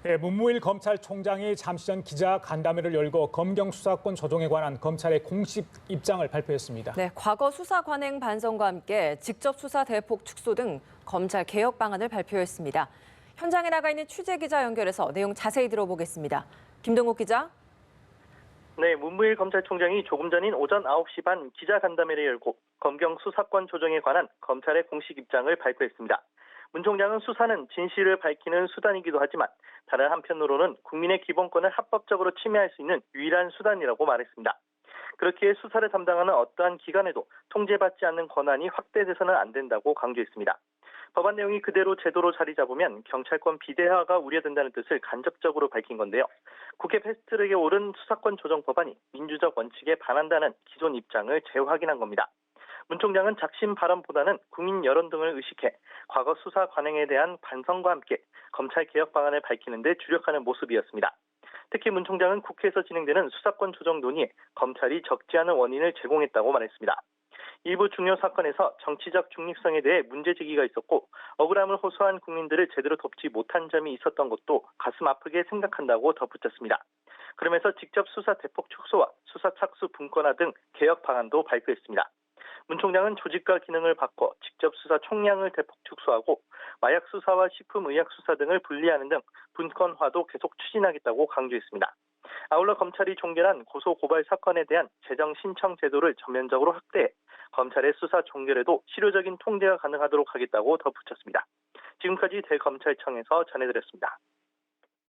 네, 문무일 검찰총장이 잠시 전 기자 간담회를 열고 검경 수사권 조정에 관한 검찰의 공식 입장을 발표했습니다. 네, 과거 수사 관행 반성과 함께 직접 수사 대폭 축소 등 검찰 개혁 방안을 발표했습니다. 현장에 나가 있는 취재 기자 연결해서 내용 자세히 들어보겠습니다. 김동욱 기자. 네, 문무일 검찰총장이 조금 전인 오전 9시 반 기자 간담회를 열고 검경 수사권 조정에 관한 검찰의 공식 입장을 발표했습니다. 문 총장은 수사는 진실을 밝히는 수단이기도 하지만 다른 한편으로는 국민의 기본권을 합법적으로 침해할 수 있는 유일한 수단이라고 말했습니다. 그렇기에 수사를 담당하는 어떠한 기관에도 통제받지 않는 권한이 확대돼서는 안 된다고 강조했습니다. 법안 내용이 그대로 제도로 자리 잡으면 경찰권 비대화가 우려된다는 뜻을 간접적으로 밝힌 건데요. 국회 패스트트랙에 오른 수사권 조정 법안이 민주적 원칙에 반한다는 기존 입장을 재확인한 겁니다. 문 총장은 작심 발언보다는 국민 여론 등을 의식해 과거 수사 관행에 대한 반성과 함께 검찰 개혁 방안을 밝히는 데 주력하는 모습이었습니다. 특히 문 총장은 국회에서 진행되는 수사권 조정 논의에 검찰이 적지 않은 원인을 제공했다고 말했습니다. 일부 중요 사건에서 정치적 중립성에 대해 문제 제기가 있었고 억울함을 호소한 국민들을 제대로 돕지 못한 점이 있었던 것도 가슴 아프게 생각한다고 덧붙였습니다. 그러면서 직접 수사 대폭 축소와 수사 착수 분권화 등 개혁 방안도 발표했습니다. 문 총장은 조직과 기능을 바꿔 직접 수사 총량을 대폭 축소하고 마약 수사와 식품의약 수사 등을 분리하는 등 분권화도 계속 추진하겠다고 강조했습니다. 아울러 검찰이 종결한 고소고발 사건에 대한 재정 신청 제도를 전면적으로 확대해 검찰의 수사 종결에도 실효적인 통제가 가능하도록 하겠다고 덧붙였습니다. 지금까지 대검찰청에서 전해드렸습니다.